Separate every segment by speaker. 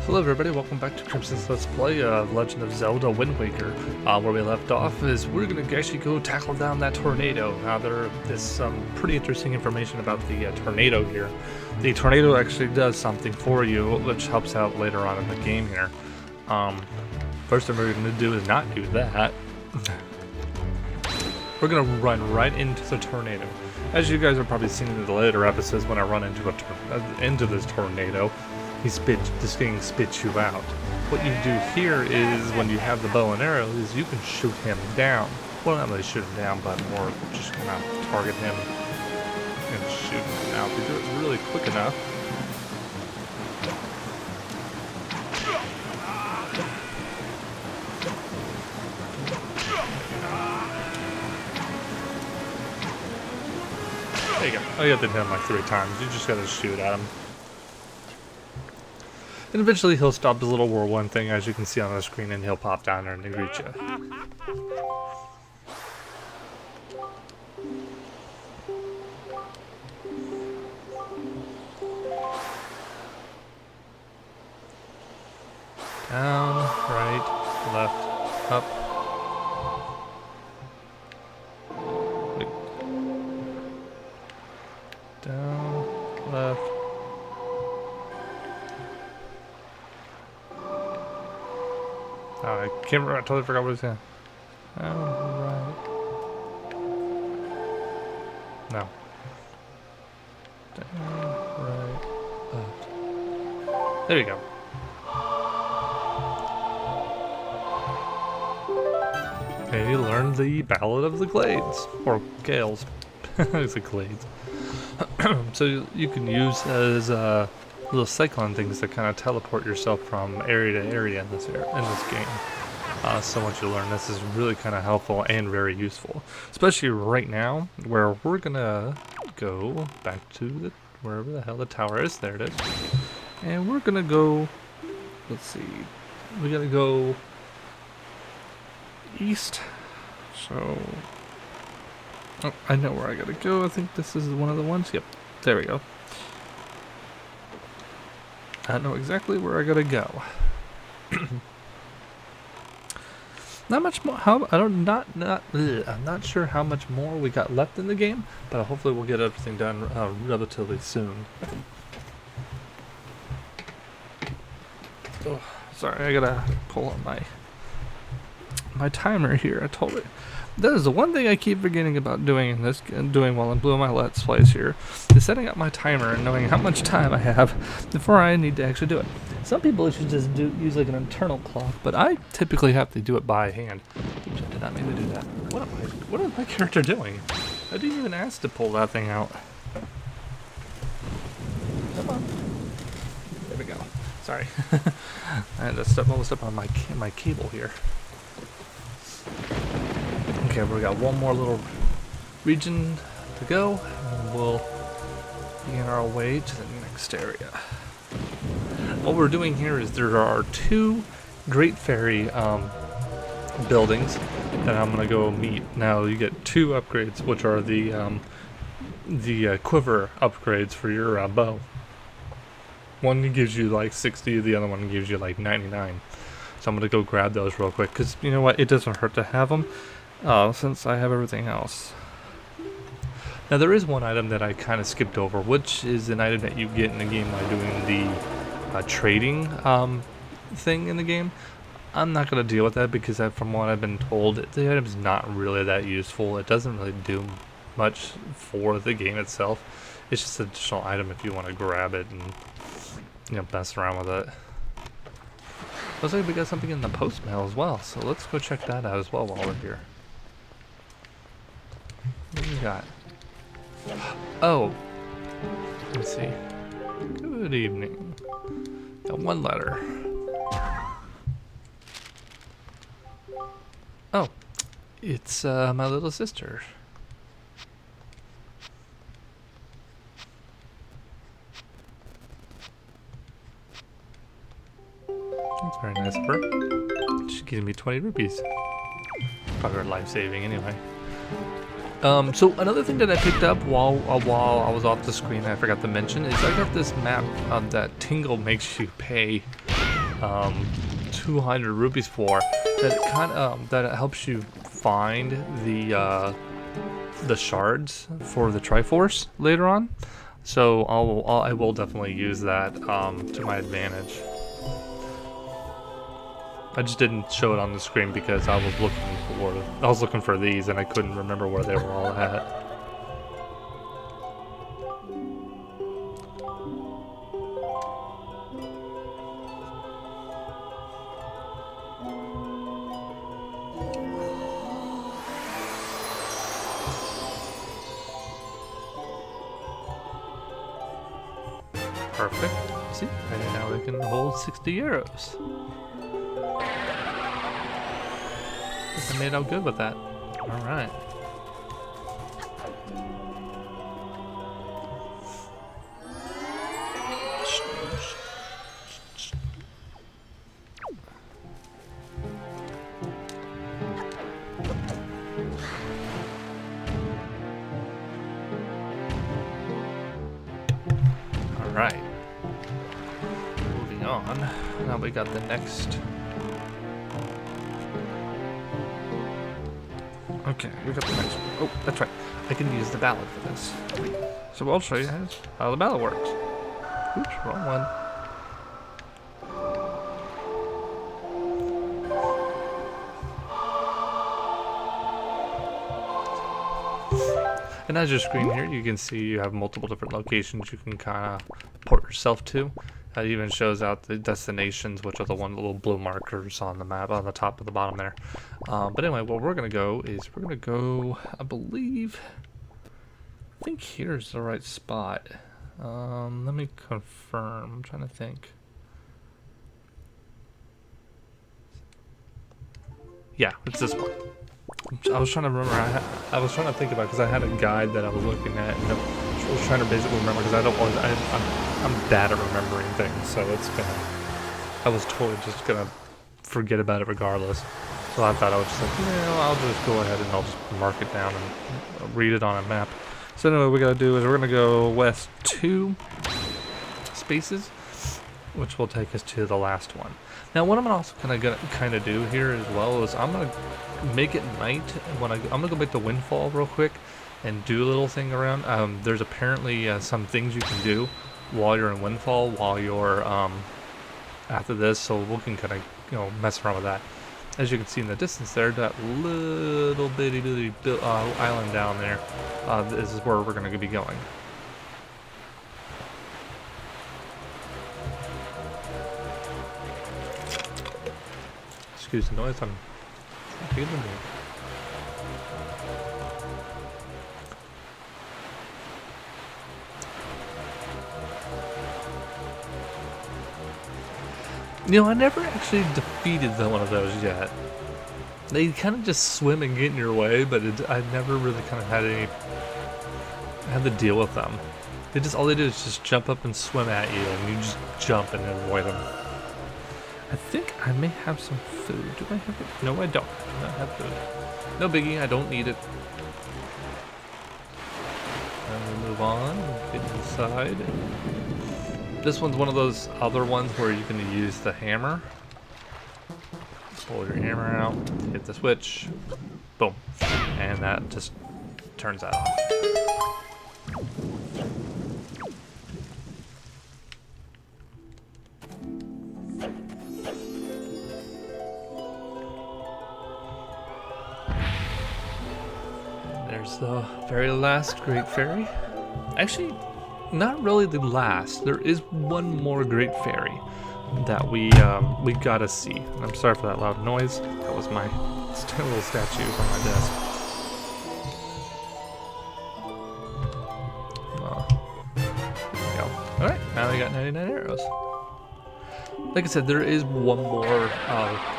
Speaker 1: Hello everybody, welcome back to Crimson's Let's Play Legend of Zelda Windwaker. Where we left off is we're going to actually go tackle down that tornado. Now there is some pretty interesting information about the tornado here. The tornado actually does something for you, which helps out later on in the game here. First thing we're going to do is not do that. We're going to run right into the tornado. As you guys have probably seen in the later episodes, when I run into this tornado, this thing spits you out. What you do here is, when you have the bow and arrow, is you can shoot him down. Well, not really shoot him down, but more just kind of target him and shoot him out. You do it really quick enough. There you go. I got to hit him like 3 times. You just gotta shoot at him. And eventually he'll stop his little whirlwind thing, as you can see on the screen, and he'll pop down there and greet you. Down, right, left, up. Wait. Down, left. I can't remember, I totally forgot what I was saying. Right. No. Down, right, left. There you go. Okay, you learned the Ballad of the Glades. Or Gales. It's the Glades. So you can use as little cyclone things that kind of teleport yourself from area to area in this game. So once you learn this, is really kind of helpful and very useful, especially right now, where we're gonna go back to wherever the hell the tower is. There it is, and we're gonna go. Let's see, we gotta go east. So I know where I gotta go. I think this is one of the ones. Yep, there we go. I know exactly where I gotta go. Not much more. I'm not sure how much more we got left in the game, but hopefully we'll get everything done relatively soon. Oh, sorry, I gotta pull up my timer here. I told it. That is the one thing I keep forgetting about doing while I'm doing my Let's Plays here, is setting up my timer and knowing how much time I have before I need to actually do it. Some people should just use like an internal clock, but I typically have to do it by hand. Oops, I did not mean to do that. What is my character doing? I didn't even ask to pull that thing out. Come on. There we go. Sorry. I had to almost step on my cable here. Okay, we got one more little region to go, and we'll be on our way to the next area. What we're doing here is there are 2 Great Fairy buildings that I'm gonna go meet. Now you get 2 upgrades, which are the quiver upgrades for your bow. One gives you like 60, the other one gives you like 99. So I'm gonna go grab those real quick, because you know what, it doesn't hurt to have them. Since I have everything else. Now there is one item that I kind of skipped over, which is an item that you get in the game by doing the trading thing in the game. I'm not going to deal with that because from what I've been told, the item's not really that useful. It doesn't really do much for the game itself. It's just an additional item if you want to grab it and mess around with it. Looks like we got something in the post mail as well, so let's go check that out as well while we're here. What do we got? Oh, let's see. Good evening. Got 1 letter. Oh, it's my little sister. That's very nice of her. She gave me 20 rupees. Probably life-saving anyway. So another thing that I picked up while I was off the screen, I forgot to mention, is I got this map that Tingle makes you pay 200 rupees for, that that helps you find the shards for the Triforce later on. So I will definitely use that to my advantage. I just didn't show it on the screen because I was looking for these and I couldn't remember where they were all at. Perfect. See, and now we can hold 60 euros. I made out good with that. All right. All right. Moving on. Now we got the next. Okay, we got the next one. Oh, that's right. I can use the ballad for this. So I'll show you how the ballad works. Oops, wrong one. And as your screen here, you can see you have multiple different locations you can kind of port yourself to. It even shows out the destinations, which are the little blue markers on the map on the top of the bottom there. But anyway, what we're going to go is we're going to go, I think here's the right spot. Let me confirm. I'm trying to think. Yeah, it's this one. I was trying to remember. I was trying to think about because I had a guide that I was looking at, and I was trying to basically remember because I'm bad at remembering things, so I was totally just gonna forget about it regardless. So I thought I was just like, I'll just go ahead and I'll just mark it down and read it on a map. So anyway, what we gotta do is we're gonna go west 2 spaces, which will take us to the last one. Now, what I'm also gonna kind of do here as well is I'm gonna make it night when I'm gonna go back to Windfall real quick and do a little thing around. There's apparently some things you can do while you're in Windfall while you're after this, so we can kind of mess around with that. As you can see in the distance there, that little bitty island down there, this is where we're gonna be going. Excuse the noise, I'm feeling it. I never actually defeated one of those yet. They kind of just swim and get in your way, but I never really kind of had to deal with them. All they do is just jump up and swim at you, and you just jump and avoid them. I think I may have some food. Do I have it? No, I don't. I do not have food. No biggie, I don't need it. And we move on, get inside. This one's one of those other ones where you can use the hammer. Pull your hammer out, hit the switch, boom. And that just turns that off. There's the very last Great Fairy. Actually, not really the last. There is one more Great Fairy that we gotta see. And I'm sorry for that loud noise. That was my little statues on my desk. There we go. All right, now we got 99 arrows. Like I said, there is one more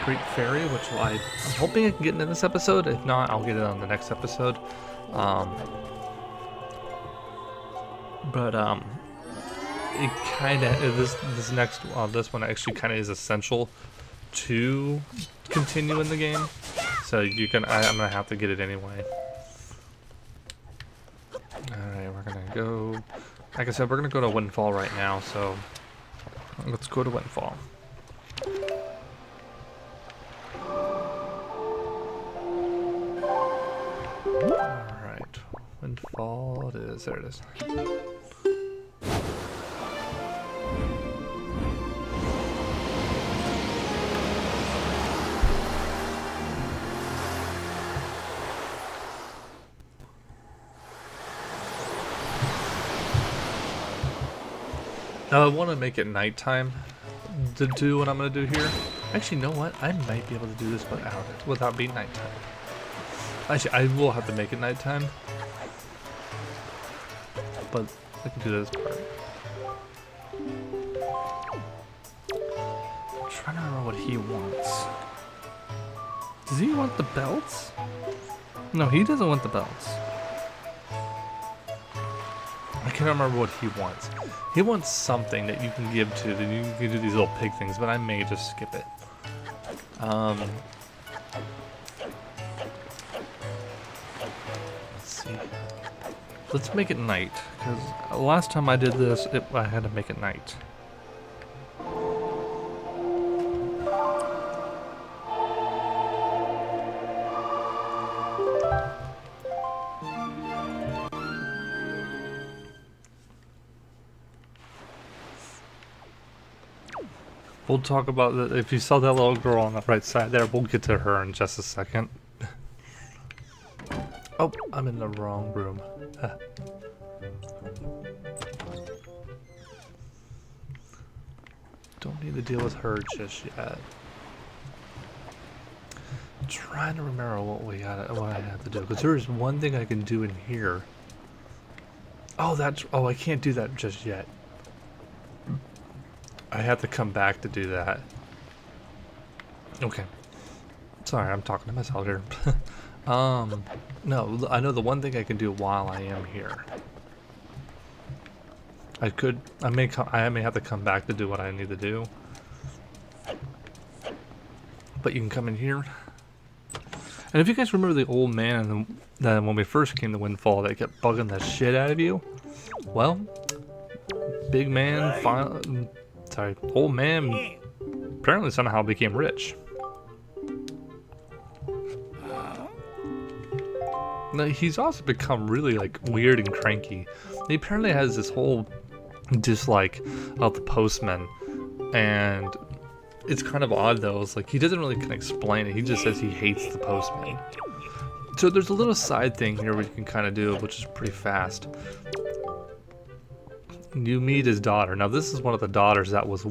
Speaker 1: Great Fairy, which I'm hoping I can get in this episode. If not, I'll get it on the next episode. It kind of this one actually kind of is essential to continue in the game. So I'm gonna have to get it anyway. All right, we're gonna go. Like I said, we're gonna go to Windfall right now. So let's go to Windfall. Alright. Windfall it is. There it is. Now I want to make it nighttime to do what I'm going to do here. Actually, you know what? I might be able to do this without being nighttime. Actually, I will have to make it nighttime. But I can do this part. I'm trying to remember what he wants. Does he want the belts? No, he doesn't want the belts. I can't remember what he wants. He wants something that you can give to, that you can do these little pig things, but I may just skip it. Let's see. Let's make it night, because last time I did this, I had to make it night. We'll talk about that. If you saw that little girl on the right side there, we'll get to her in just a second. Oh, I'm in the wrong room. Don't need to deal with her just yet. I'm trying to remember what I had to do, because there's one thing I can do in here. Oh, I can't do that just yet. I have to come back to do that. Okay. Sorry, I'm talking to myself here. No, I know the one thing I can do while I am here. I may have to come back to do what I need to do. But you can come in here. And if you guys remember the old man that when we first came to Windfall that kept bugging the shit out of you, well, big man, old man apparently somehow became rich. Now, he's also become really like weird and cranky. He apparently has this whole dislike of the postman, and it's kind of odd though. It's like he doesn't really can explain it. He just says he hates the postman. So there's a little side thing here where you can kind of do, which is pretty fast. You meet his daughter. Now this is one of the daughters that was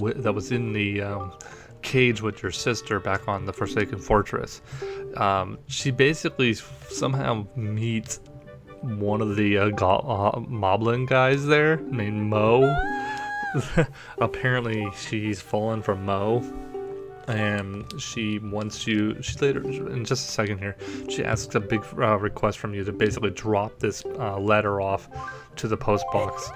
Speaker 1: in the cage with your sister back on the Forsaken Fortress. She basically somehow meets one of the Moblin guys there named Mo. Apparently she's fallen from Mo, and she wants you. She later, in just a second here, she asks a big request from you to basically drop this letter off to the post box.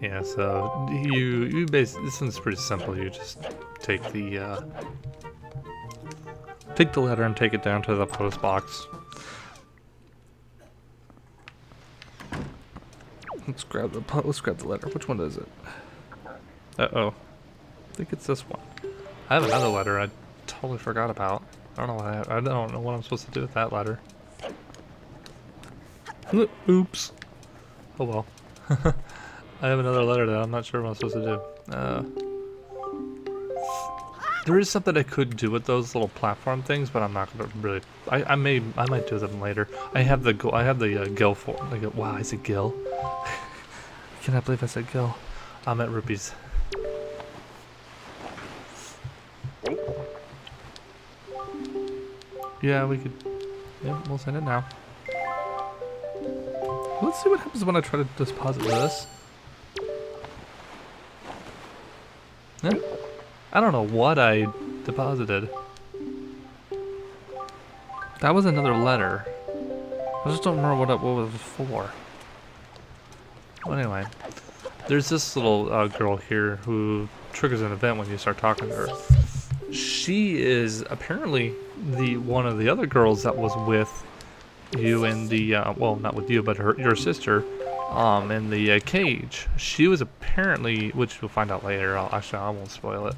Speaker 1: Yeah, so you basically, this one's pretty simple. You just take the letter and take it down to the post box. Let's grab the letter. Which one is it? Uh-oh. I think it's this one. I have another letter I totally forgot about. I don't know what I'm supposed to do with that letter. Oops. Oh well. I have another letter that I'm not sure what I'm supposed to do. There is something I could do with those little platform things, but I'm not gonna really. I might do them later. I have the gill for. Wow, I said gill. I cannot believe I said gill. I'm at rupees. Yeah, we could. Yeah, we'll send it now. Let's see what happens when I try to deposit this. Yeah. I don't know what I deposited. That was another letter. I just don't remember what it was for. Well, anyway, there's this little girl here who triggers an event when you start talking to her. She is apparently one of the other girls that was with you in the well, not with you, but your sister, in the cage. She was apparently, which we'll find out later. I won't spoil it.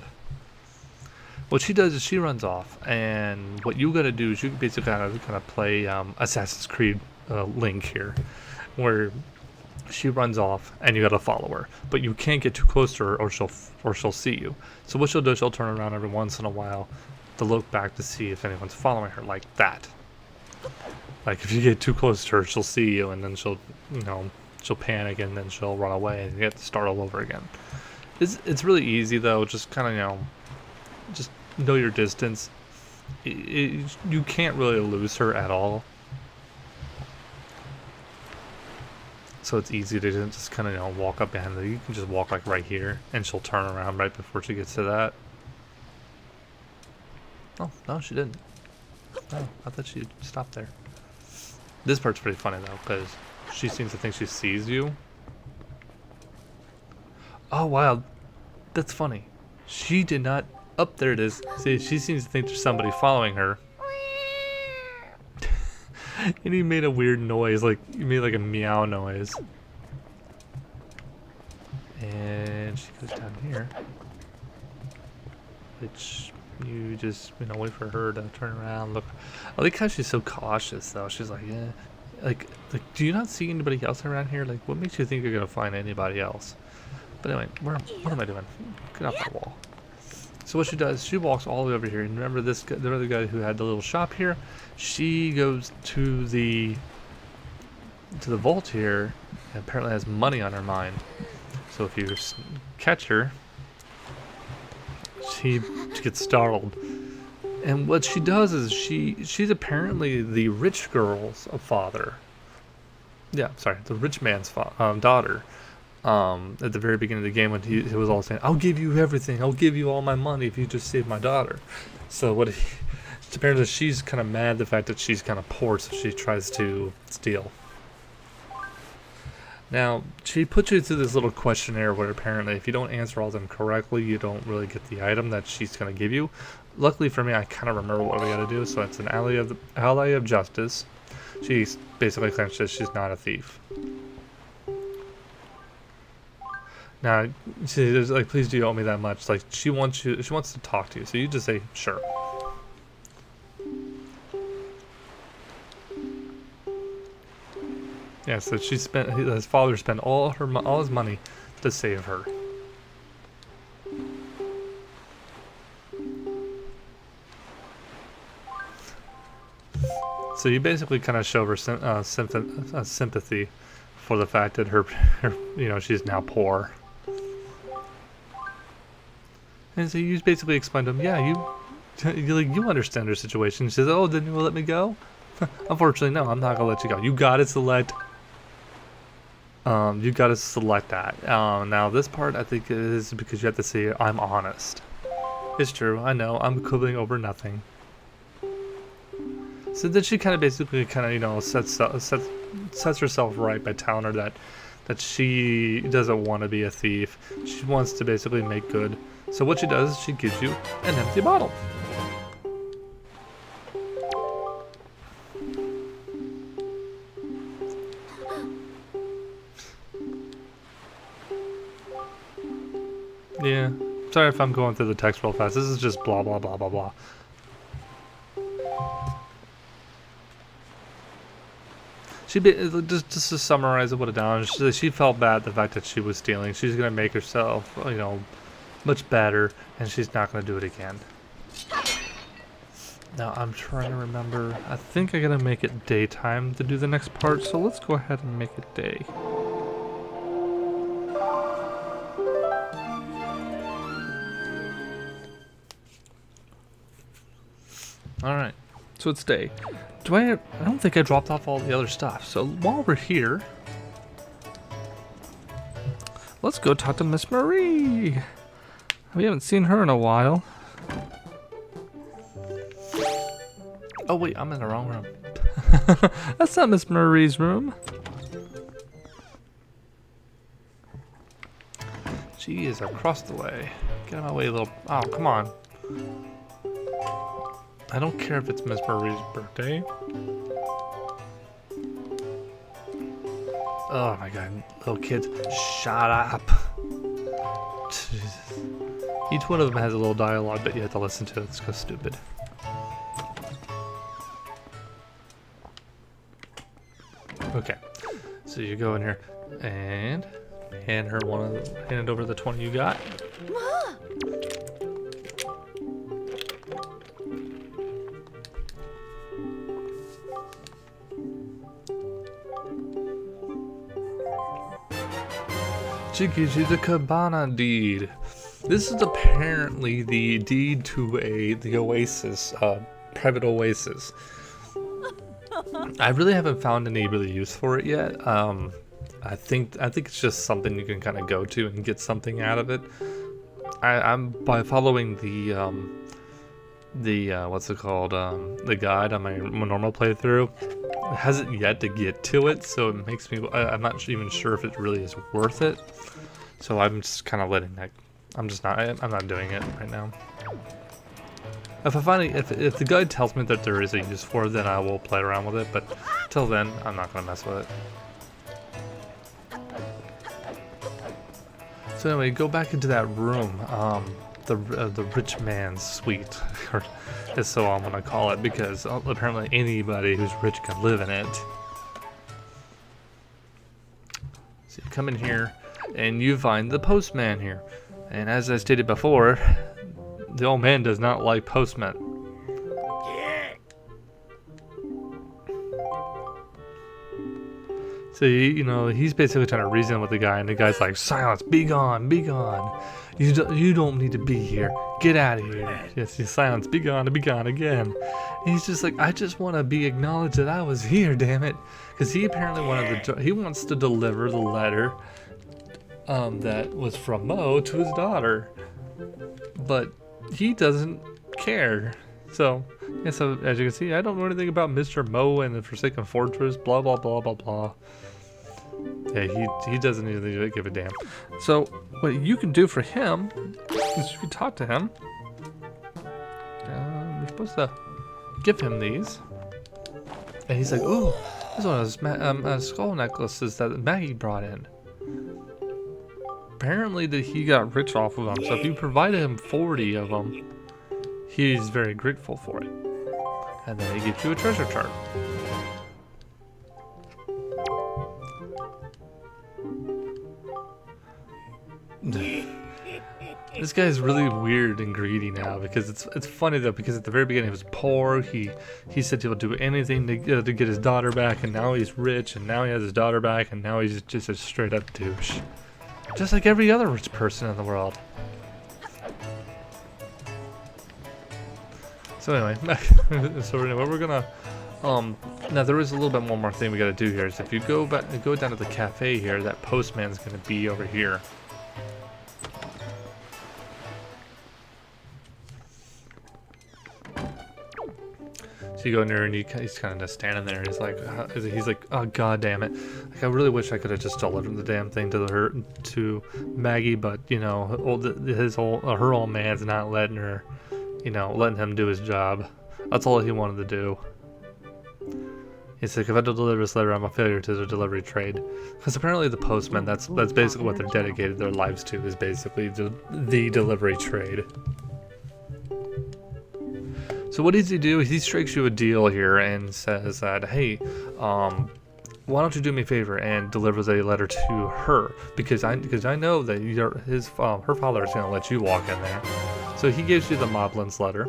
Speaker 1: What she does is she runs off, and what you gotta do is you basically kind of play Assassin's Creed Link here, where she runs off and you gotta follow her, but you can't get too close to her or she'll see you. So what she'll do is she'll turn around every once in a while to look back to see if anyone's following her, like that. Like if you get too close to her, she'll see you, and then she'll she'll panic, and then she'll run away, and you have to start all over again. It's really easy though. Just kind of just know your distance. You can't really lose her at all. So it's easy to just kind of walk up behind her. You can just walk like right here, and she'll turn around right before she gets to that. Oh no, she didn't. Oh, I thought she stopped there. This part's pretty funny though, because she seems to think she sees you. Oh wow, that's funny. She did not. Up there it is. See, she seems to think there's somebody following her. And he made a weird noise, like he made like a meow noise. And she goes down here, which you just wait for her to turn around. Look, I like how she's so cautious though. She's like, yeah, like do you not see anybody else around here? Like, what makes you think you're gonna find anybody else? But anyway, what am I doing? Get off the wall. So what she does, she walks all the way over here. And remember this guy, the other guy who had the little shop here? She goes to the vault here, and apparently has money on her mind. So if you catch her, she gets startled. And what she does is she's apparently the rich girl's father. Yeah, sorry, the rich man's daughter. At the very beginning of the game, when he was all saying, "I'll give you everything. I'll give you all my money if you just save my daughter." So apparently she's kind of mad the fact that she's kind of poor, so she tries to steal. Now she puts you through this little questionnaire where apparently if you don't answer all of them correctly, you don't really get the item that she's going to give you. Luckily for me, I kind of remember what we got to do. So it's an ally of justice. She basically claims that she's not a thief. Now, she's like, please do you owe me that much? Like, she wants to talk to you, so you just say, sure. Yeah, so his father spent all his money to save her. So you basically kind of show her sympathy for the fact that her she's now poor. And so you basically explain to him, yeah, you understand her situation. She says, oh, then you will let me go? Unfortunately, no, I'm not gonna let you go. You gotta select that. Now this part I think is because you have to say, I'm honest. It's true, I know, I'm quibbling over nothing. So then she kind of basically sets herself right by telling her that she doesn't want to be a thief. She wants to basically make good. So what she does is she gives you an empty bottle. Yeah, sorry if I'm going through the text real fast. This is just blah blah blah blah blah. Just to summarize it, put it down. She felt bad the fact that she was stealing. She's gonna make herself, much better, and she's not gonna do it again. Now I'm trying to remember. I think I gotta make it daytime to do the next part. So let's go ahead and make it day. All right, so it's day. I don't think I dropped off all the other stuff. So while we're here, let's go talk to Miss Marie. We haven't seen her in a while. Oh wait, I'm in the wrong room. That's not Miss Marie's room. She is across the way. Get out of my way, little. Oh, come on. I don't care if it's Miss Marie's birthday. Oh my god, little kids, shut up. Jesus. Each one of them has a little dialogue that you have to listen to. It's so stupid. Okay, so you go in here and hand it over the 20 you got. She gives you the Cabana deed. This is apparently the deed to the oasis, private oasis. I really haven't found any really use for it yet. I think it's just something you can kind of go to and get something out of it. I'm by following the what's it called, the guide on my normal playthrough. It hasn't yet to get to it, so it makes me. I'm not even sure if it really is worth it. So I'm just kind of letting that. I'm not doing it right now. If I finally, if the guide tells me that there is a use for it, then I will play around with it. But till then, I'm not gonna mess with it. So anyway, go back into that room, the rich man's suite, or is so I'm gonna call it, because apparently anybody who's rich can live in it. So you come in here, and you find the postman here, and as I stated before, the old man does not like postmen. So, he's basically trying to reason with the guy, and the guy's like, silence, be gone, be gone. You don't need to be here. Get out of here. Yes, silence, be gone again. And he's just like, I just want to be acknowledged that I was here, damn it. Because he apparently he wants to deliver the letter that was from Mo to his daughter. But he doesn't care. So, yeah, so as you can see, I don't know anything about Mr. Mo and the Forsaken Fortress, blah, blah, blah, blah, blah. Yeah, he doesn't even give a damn. So, what you can do for him is you can talk to him. You're supposed to give him these. And he's like, ooh, this is one of those skull necklaces that Maggie brought in. Apparently that he got rich off of them, so if you provided him 40 of them, he's very grateful for it. And then he gives you a treasure chart. This guy's really weird and greedy now, because it's funny though, because at the very beginning he was poor. He said he would do anything to get his daughter back, and now he's rich, and now he has his daughter back, and now he's just a straight up douche. Just like every other rich person in the world. So anyway, we're gonna now there is a little bit one more thing we gotta do here. Is if you go down to the cafe here, that postman's gonna be over here. So you go in there and he's kind of just standing there. He's like, oh god damn it! Like I really wish I could have just delivered the damn thing to Maggie, but her old man's not letting her. Letting him do his job. That's all he wanted to do. He's like, if I don't deliver this letter, I'm a failure to the delivery trade. Because apparently the postmen, that's basically what they're dedicated their lives to, is basically the delivery trade. So what does he do? He strikes you a deal here and says that, hey, why don't you do me a favor and delivers a letter to her? Because I know that her father is going to let you walk in there. So he gives you the Moblin's letter.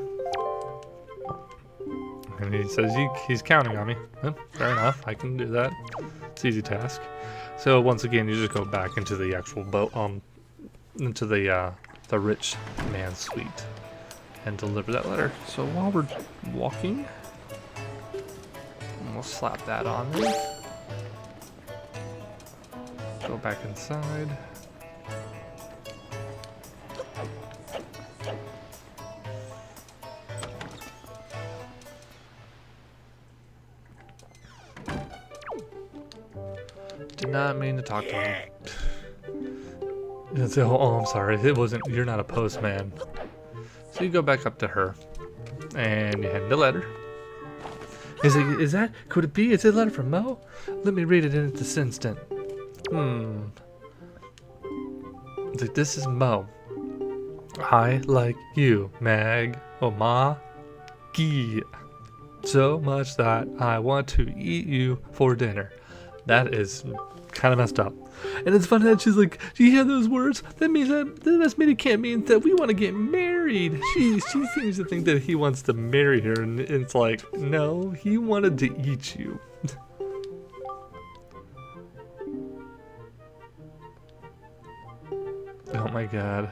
Speaker 1: And he says he's counting on me. Well, fair enough, I can do that. It's an easy task. So once again, you just go back into the actual boat, into the rich man's suite and deliver that letter. So while we're walking, we'll slap that on there. Go back inside. Did not mean to talk to him. Oh, I'm sorry. It wasn't. You're not a postman. So you go back up to her, and you hand the letter. Could it be? Is it a letter from Mo? Let me read it in this instant. Hmm. It's like, this is Mo. I like you, Meg. Oh, ma. Gee. So much that I want to eat you for dinner. That is kind of messed up. And it's funny that she's like, do you hear those words? That means that maybe can't mean that we want to get married. She seems to think that he wants to marry her, and it's like, no, he wanted to eat you. Oh my god.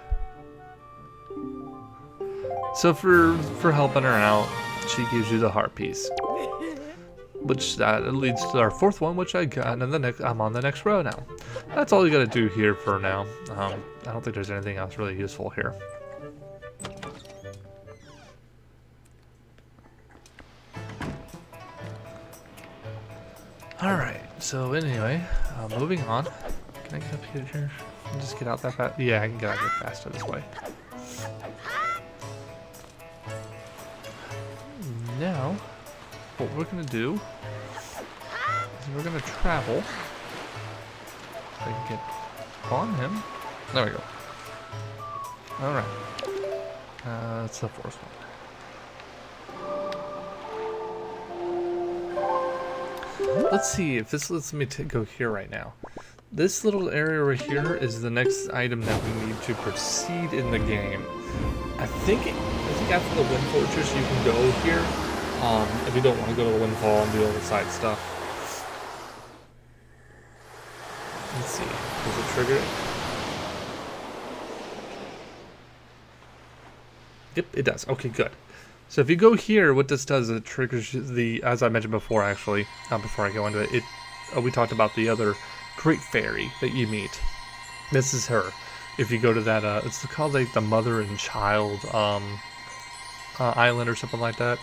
Speaker 1: So for helping her out, she gives you the heart piece, which that leads to our fourth one, which I got, and I'm on the next row now. That's all you gotta do here for now. I don't think there's anything else really useful here. All right. So anyway, moving on. Can I get up here? Just get out that fast? Yeah, I can get out here faster this way. Now, what we're gonna do is we're gonna travel. If I can get on him. There we go. All right. That's the fourth one. Let's see if this lets me go here right now. This little area right here is the next item that we need to proceed in the game. I think after the Wind Fortress you can go here. If you don't want to go to the Windfall and do all the side stuff. Let's see. Does it trigger it? Yep, it does. Okay, good. So if you go here, what this does is it triggers as I mentioned before, actually, before I go into it, we talked about the other great fairy that you meet. This is her. If you go to that, it's called like the Mother and Child Island or something like that.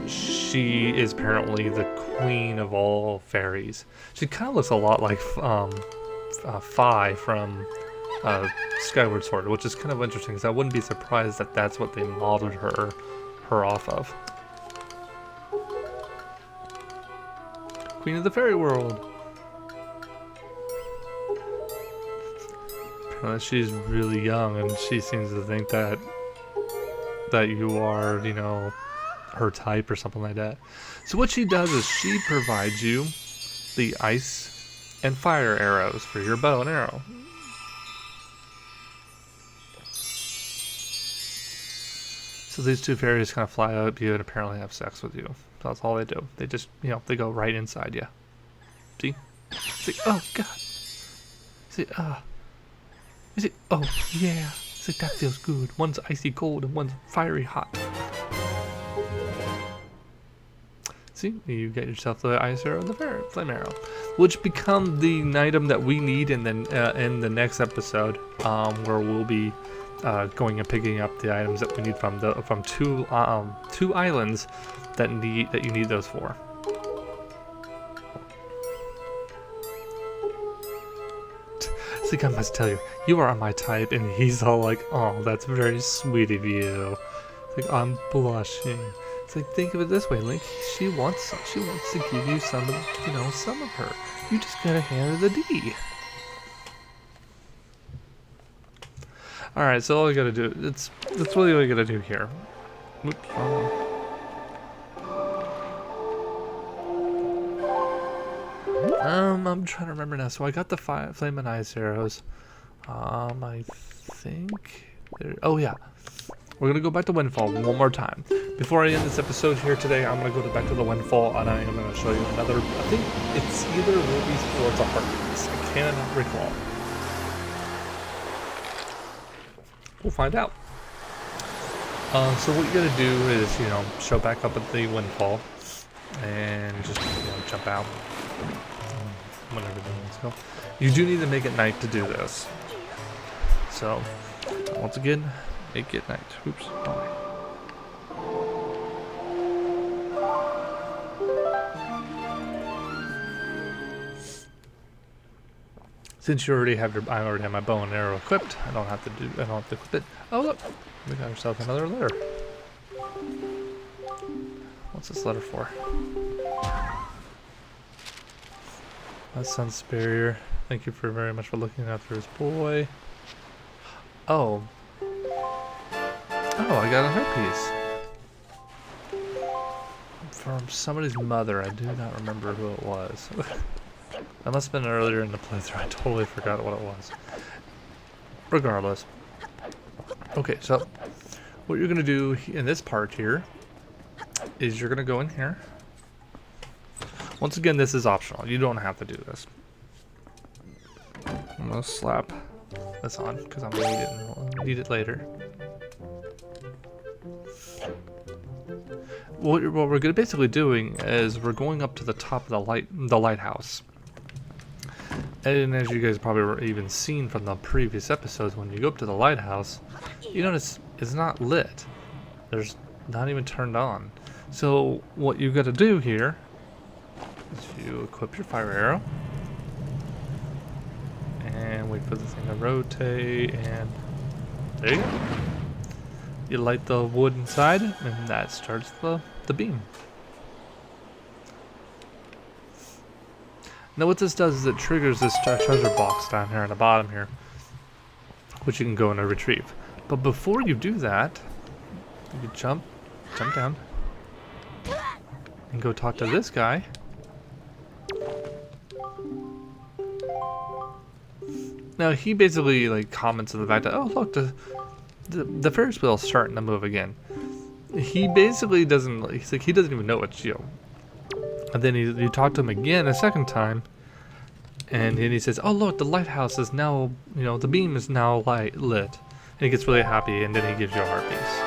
Speaker 1: She is apparently the queen of all fairies. She kind of looks a lot like Fi from Skyward Sword, which is kind of interesting because I wouldn't be surprised that that's what they modeled her off of. Queen of the fairy world. Apparently she's really young, and she seems to think that you are, you know, her type or something like that. So what she does is she provides you the ice and fire arrows for your bow and arrow. So these two fairies kind of fly up to you and apparently have sex with you. That's all they do. They just, you know, they go right inside you. See? See? Oh, God. See? See? Oh, yeah. See, that feels good. One's icy cold and one's fiery hot. See? You get yourself the ice arrow and the flame arrow, which become the item that we need in the next episode, where we'll be going and picking up the items that we need from two islands that you need those for. It's like, I must tell you, you are my type, and he's all like, oh, that's very sweet of you. It's like, I'm blushing. It's like, think of it this way, Link. She wants to give you some of her. You just gotta hand her the D. All right, so all you gotta do, that's really all you gotta do here. Oops, wrong one. I'm trying to remember now. So I got the flame and ice arrows. I think oh yeah. We're gonna go back to Windfall one more time. Before I end this episode here today, I'm gonna go back to the Windfall and I am gonna show you another, I think it's either rubies or it's a heart piece. I cannot recall. We'll find out. So what you gotta do is, you know, show back up at the Windfall and just, you know, jump out. Whenever the ones go. You do need to make it night to do this. So, once again, make it night. Oops. Since you already have I already have my bow and arrow equipped. I don't have to equip it. Oh look, we got ourselves another letter. What's this letter for? Sun's barrier. Thank you for very much for looking after his boy. Oh. Oh, I got a herpes. From somebody's mother. I do not remember who it was. That must have been earlier in the playthrough. I totally forgot what it was. Regardless. Okay, so what you're going to do in this part here is you're going to go in here. Once again, this is optional. You don't have to do this. I'm going to slap this on because I'm going to need it later. What we're going to basically doing is we're going up to the top of the lighthouse. And as you guys probably even seen from the previous episodes, when you go up to the lighthouse, you notice it's not lit. There's not even turned on. So what you got to do here is you equip your fire arrow and wait for the thing to rotate, and there you go. You light the wood inside, and that starts the beam. Now what this does is it triggers this treasure box down here on the bottom here, which you can go and retrieve. But before you do that, you jump down, and go talk to this guy. Now he basically like comments on the fact that, oh look, the Ferris wheel is starting to move again. He basically doesn't, he's like, he doesn't even know it's you. And then you talk to him again a second time, and then he says, oh look, the lighthouse is now, you know, the beam is now lit. And he gets really happy, and then he gives you a heart piece.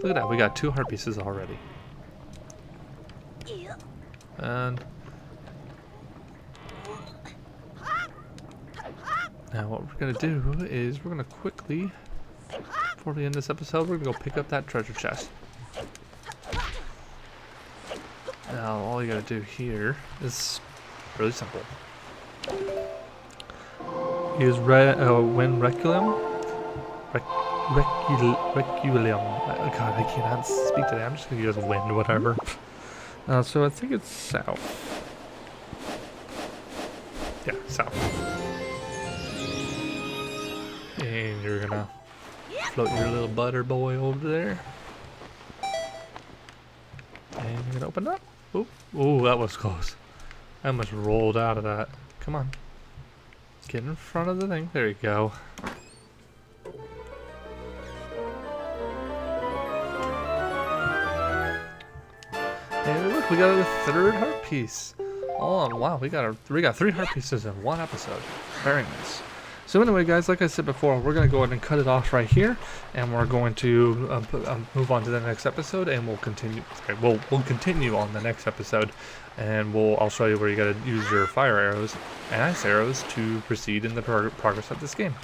Speaker 1: Look at that, we got 2 heart pieces already. And now what we're going to do is we're going to quickly, before we end this episode, we're going to go pick up that treasure chest. Now all you got to do here is really simple. Use Windwaker. Reculum. God, I cannot speak today. I'm just going to use wind, whatever. So I think it's south. Yeah, south. And you're gonna float your little butter boy over there. And you're gonna open up. Oop. Ooh, that was close. I almost rolled out of that. Come on. Get in front of the thing. There you go. And look, we got a 3rd heart piece. Oh wow, we got 3 heart pieces in one episode. Very nice. So anyway, guys, like I said before, we're gonna go ahead and cut it off right here, and we're going to move on to the next episode, and we'll continue. Sorry, we'll continue on the next episode, and I'll show you where you gotta use your fire arrows and ice arrows to proceed in the progress of this game.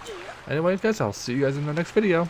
Speaker 1: Anyways, guys, I'll see you guys in the next video.